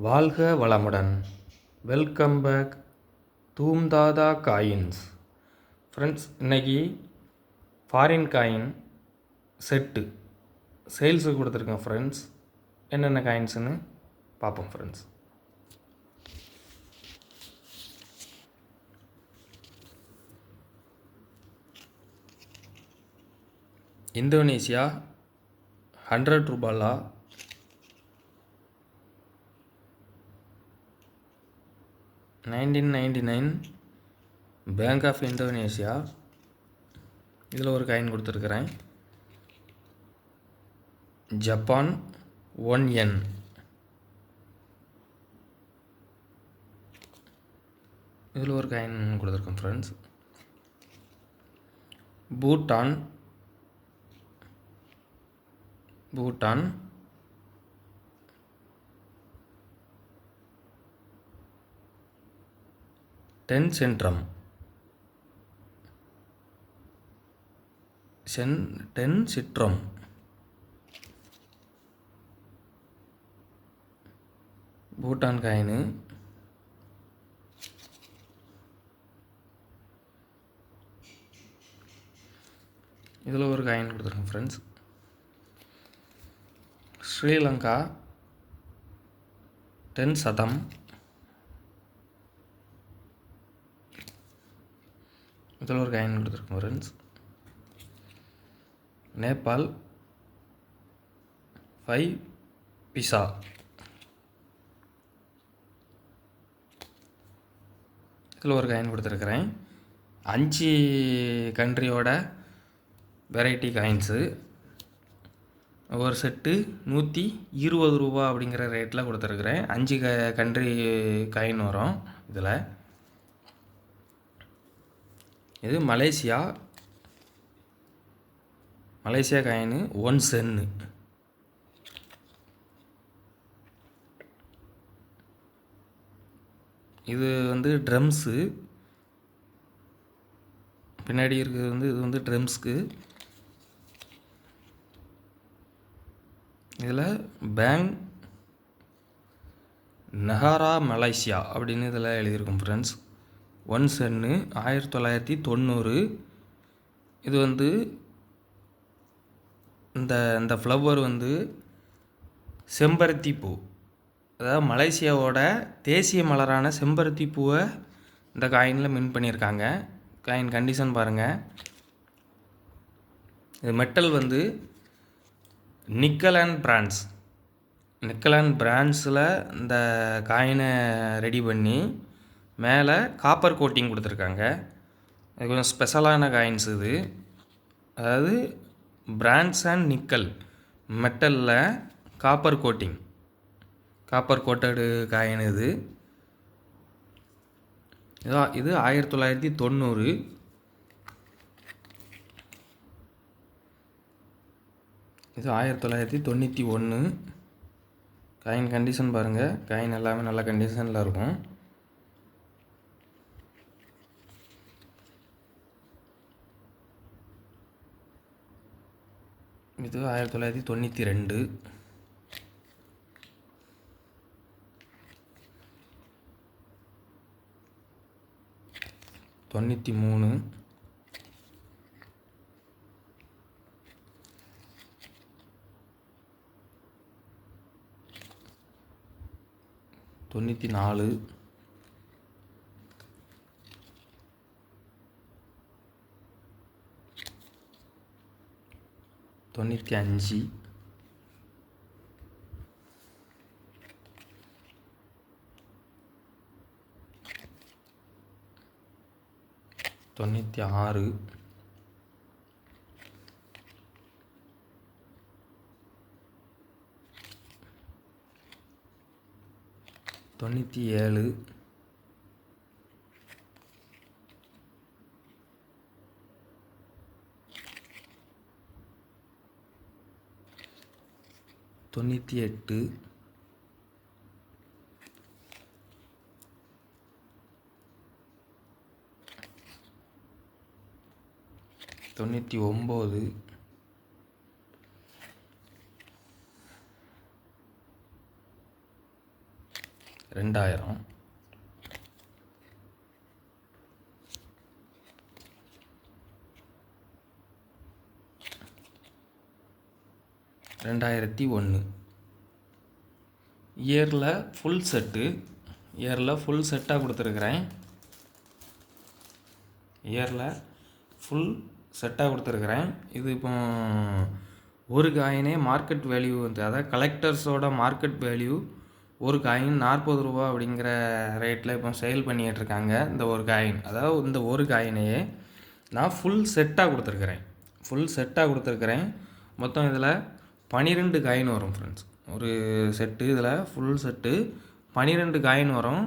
வாழ்க வளமுடன். Welcome back தூம்தாதா காயின்ஸ். ஃப்ரெண்ட்ஸ், இன்றைக்கி ஃபாரின் காயின் செட்டு சேல்ஸுக்கு கொடுத்துருக்கேன் ஃப்ரெண்ட்ஸ். என்னென்ன காயின்ஸுன்னு பார்ப்போம் ஃப்ரெண்ட்ஸ். இந்தோனேசியா 100 ரூபாலா, $1999 பேங்க் ஆஃப் இந்தோனேசியா. இதில் ஒரு காயின் கொடுத்துருக்குறேன். Japan 1 yen. இதில் ஒரு காயின் கொடுத்துருக்கேன் ஃப்ரெண்ட்ஸ். பூட்டான் 10 சென்ட்ரம். 10 சிட்ரம். பூட்டான் காயின். இதில் ஒரு காயின் கொடுத்துருக்கேன் ஃப்ரெண்ட்ஸ். ஸ்ரீலங்கா 10 சதம். இதில் ஒரு காயின் கொடுத்துருக்கேன் ஃப்ரெண்ட்ஸ். நேபாள் 5 பிசா. இதில் ஒரு காயின் கொடுத்துருக்குறேன். 5 கண்ட்ரியோட வெரைட்டி காயின்ஸு. ஒரு செட்டு 120 ரூபா அப்படிங்கிற ரேட்டில் கொடுத்துருக்குறேன். 5 கண்ட்ரி காயின் வரும் இதில். இது மலேசியா காயின் 1 சென்னு. இது ட்ரம்ஸு. பின்னாடி இருக்கிறது இது ட்ரம்ஸ்க்கு. இதில் பேங்க் நஹாரா மலேசியா அப்படின்னு இதில் எழுதியிருக்கும் ஃப்ரெண்ட்ஸ். 1 சென்னு 1990. இது இந்த ஃப்ளவர் செம்பருத்தி பூ, அதாவது மலேசியாவோட தேசிய மலரான செம்பருத்தி பூவை இந்த காயினில் மின் பண்ணியிருக்காங்க. காயின் கண்டிஷன் பாருங்கள். இது மெட்டல் நிக்கல் அண்ட் பிரான்ஸில் இந்த காயினை ரெடி பண்ணி மேலே காப்பர் கோட்டிங் கொடுத்துருக்காங்க. இது கொஞ்சம் ஸ்பெஷலான காயின்ஸ் இது. அதாவது பிரான்ஸ் அண்ட் நிக்கல் மெட்டலில் காப்பர் கோட்டடு காயின் இது. இது 1990. இது 1991. காயின் கண்டிஷன் பாருங்கள். காயின் எல்லாமே நல்ல கண்டிஷனில் இருக்கும். இது 1992. 93. 94. 95. 96. 97. 98. 99. 98. 2000. ரெண்டாயிரத்தி ஒன்று. இயரில் ஃபுல் செட்டாக கொடுத்துருக்குறேன். இது இப்போ ஒரு காயினே மார்க்கெட் வேல்யூ வந்து, அதாவது கலெக்டர்ஸோட மார்க்கெட் வேல்யூ ஒரு காயின் 40 ரூபா அப்படிங்கிற ரேட்டில் இப்போ சேல் பண்ணிகிட்ருக்காங்க. இந்த ஒரு காயின், அதாவது இந்த ஒரு காயினையே நான் ஃபுல் செட்டாக கொடுத்துருக்குறேன். மொத்தம் இதில் 12 காயின் வரும் ஃப்ரெண்ட்ஸ். ஒரு செட்டு, இதில் ஃபுல் செட்டு 12 காயின் வரும்.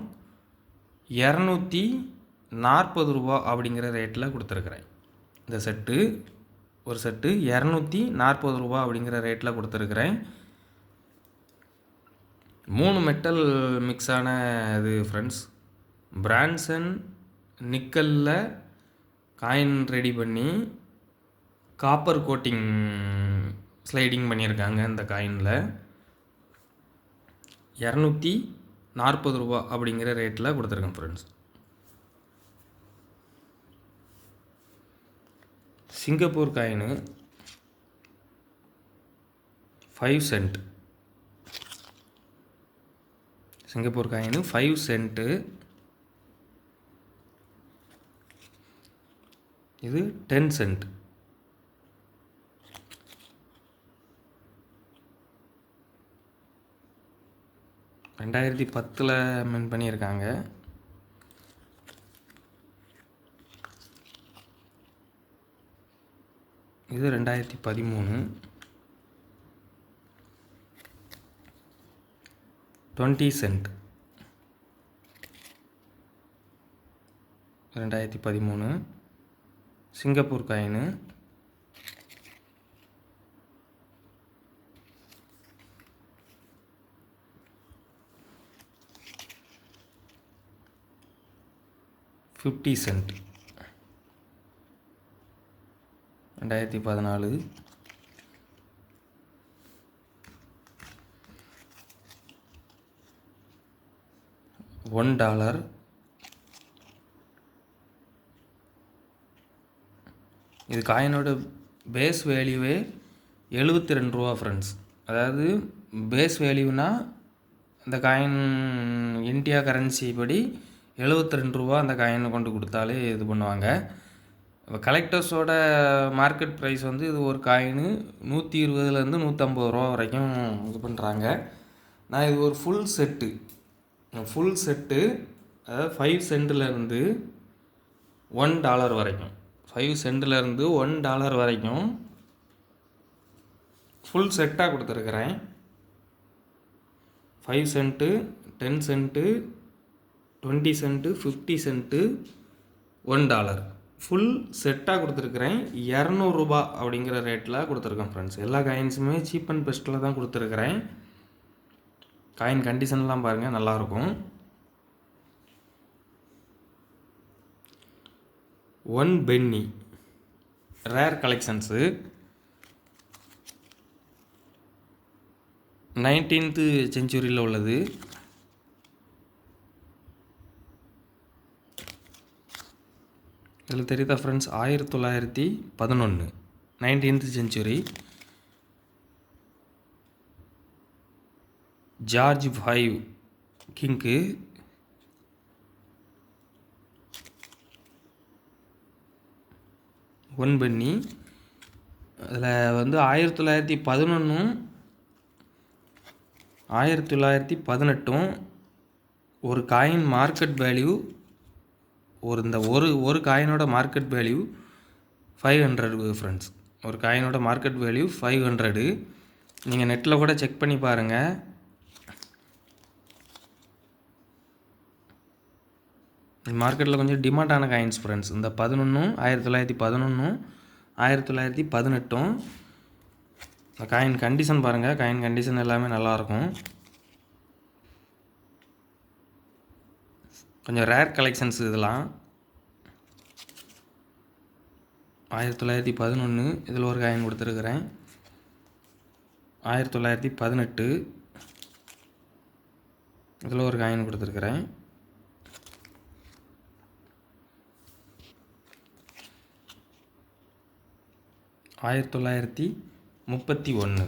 240 ரூபா அப்படிங்கிற ரேட்டில் கொடுத்துருக்குறேன். இந்த செட்டு, ஒரு செட்டு 240 ரூபா அப்படிங்கிற ரேட்டில் கொடுத்துருக்குறேன். 3 மெட்டல் மிக்ஸான இது ஃப்ரெண்ட்ஸ். பிரான்சன் நிக்கலில் காயின் ரெடி பண்ணி காப்பர் கோட்டிங் ஸ்லைடிங் பண்ணியிருக்காங்க. இந்த காயினில் 240 ரூபா அப்படிங்கிற ரேட்டில் கொடுத்துருக்கேன் friends. Singapore coin 5 cent. Singapore coin 5 cent. இது 10 சென்ட். ரெண்டாயிரத்தி 10 மென் பண்ணியிருக்காங்க. இது 2013. 20 சென்ட். 2013 Singapore coin. $50 சென்ட். 2014. $1. இது காயினோட பேஸ் வேல்யூவே 72 ரூபா ஃப்ரெண்ட்ஸ். அதாவது பேஸ் வேல்யூனா இந்த காயின் இந்தியா கரன்சி படி 72 ரூபா அந்த காயினை கொண்டு கொடுத்தாலே இது பண்ணுவாங்க. இப்போ கலெக்டர்ஸோட மார்க்கெட் ப்ரைஸ் வந்து இது ஒரு காயின் 120லேருந்து 150 ரூபா வரைக்கும் இது பண்ணுறாங்க. நான் இது ஒரு ஃபுல் செட்டு, அதாவது 5 சென்ட்லேருந்து $1 வரைக்கும், 5 சென்ட்லேருந்து $1 வரைக்கும் ஃபுல் செட்டாக கொடுத்துருக்குறேன். 5 cent, 10 cent, 20 cent, 50 cent, $1 full செட்டாக கொடுத்துருக்குறேன். 200 ரூபா அப்படிங்கிற ரேட்டில் கொடுத்துருக்கேன் ஃப்ரெண்ட்ஸ். எல்லா காயின்ஸுமே சீப் அண்ட் பெஸ்ட்டில் தான் கொடுத்துருக்குறேன். காயின் கண்டிஷன்லாம் பாருங்கள், நல்லாயிருக்கும். 1 பென்னி ரேர் கலெக்ஷன்ஸு. 19th செஞ்சுரியில் உள்ளது. இதில் தெரியுதா friends, 1911 19th century. George 5 king. One penny. அதில் வந்து 1911 1918 ஒரு காயின் மார்க்கெட் வேல்யூ, ஒரு காயினோட மார்க்கெட் வேல்யூ 500 ஃப்ரெண்ட்ஸ். ஒரு காயினோட மார்க்கெட் வேல்யூ 500. நீங்கள் நெட்டில் கூட செக் பண்ணி பாருங்கள். மார்க்கெட்டில் கொஞ்சம் டிமாண்டான காயின்ஸ் ஃப்ரெண்ட்ஸ். இந்த 1911 1918 இந்த காயின் கண்டிஷன் பாருங்கள். காயின் கண்டிஷன் எல்லாமே நல்லாயிருக்கும். கொஞ்சம் ரேர் கலெக்ஷன்ஸ் இதெல்லாம். 1911 இதில் ஒரு காயின் கொடுத்துருக்குறேன். 1918 இதில் ஒரு காயின் கொடுத்துருக்குறேன். ஆயிரத்தி 1931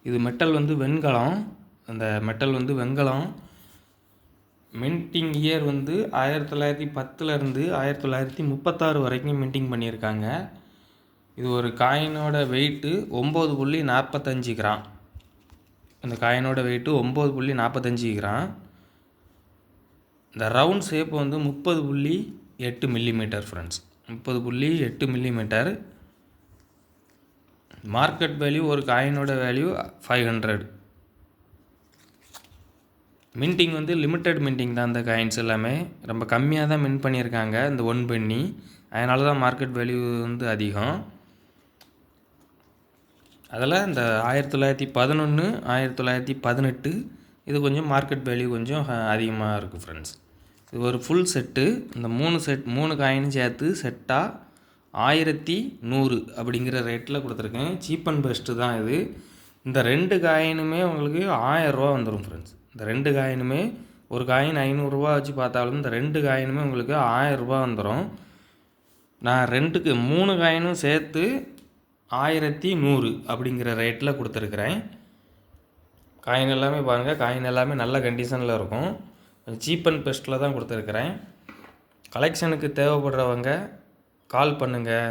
இது மெட்டல் வந்து வெண்கலம். அந்த மெட்டல் வந்து வெண்கலம். மின்டிங் இயர் வந்து 1910 1936 வரைக்கும் மின்டிங் பண்ணியிருக்காங்க. இது ஒரு காயினோட வெயிட்டு 9.45 கிராம். இந்த காயினோட வெயிட்டு 9.45 கிராம். இந்த ரவுண்ட் ஷேப் வந்து 30.8 millimetre friends. 30.8 millimetre. Market value ஒரு காயினோட வேல்யூ 500. மின்டிங் வந்து லிமிட்டட் மின்டிங் தான். இந்த காயின்ஸ் எல்லாமே ரொம்ப கம்மியாக தான் மின்ட் பண்ணியிருக்காங்க இந்த 1 penny. அதனால தான் மார்க்கெட் வேல்யூ வந்து அதிகம். அதில் இந்த 1911 1918 இது கொஞ்சம் மார்க்கெட் வேல்யூ கொஞ்சம் அதிகமாக இருக்குது ஃப்ரெண்ட்ஸ். இது ஒரு ஃபுல் செட்டு. இந்த 3 காயினும் சேர்த்து செட்டாக 1100 அப்படிங்கிற ரேட்டில் கொடுத்துருக்கேன். சீப் அண்ட் பெஸ்ட்டு தான் இது. இந்த 2 காயினுமே உங்களுக்கு 1000 ரூபா வந்துடும் ஃப்ரெண்ட்ஸ். இந்த 2 காயினுமே ஒரு காயின் 500 வச்சு பார்த்தாலும் இந்த 2 காயினுமே உங்களுக்கு 1000 ரூபா வந்துடும். நான் 3 காயினும் சேர்த்து 1100 அப்படிங்கிற ரேட்டில் கொடுத்துருக்குறேன். காயின் எல்லாமே பாருங்கள், காயின் எல்லாமே நல்ல கண்டிஷனில் இருக்கும். சீப் அண்ட் பெஸ்ட்டில் தான் கொடுத்துருக்குறேன். கலெக்ஷனுக்கு தேவைப்படுறவங்க கால் பண்ணுங்கள்,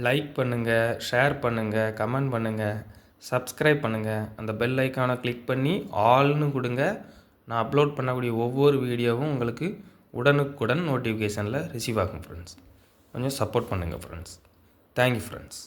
லைக் பண்ணுங்கள், ஷேர் பண்ணுங்கள், கமெண்ட் பண்ணுங்கள், சப்ஸ்கிரைப் பண்ணுங்கள். அந்த பெல் ஐக்கானை கிளிக் பண்ணி ஆல்னு கொடுங்க. நான் அப்லோட் பண்ணக்கூடிய ஒவ்வொரு வீடியோவும் உங்களுக்கு உடனுக்குடன் நோட்டிஃபிகேஷனில் ரிசீவ் ஆகும் ஃப்ரெண்ட்ஸ். கொஞ்சம் சப்போர்ட் பண்ணுங்கள் ஃப்ரெண்ட்ஸ். Thank you friends.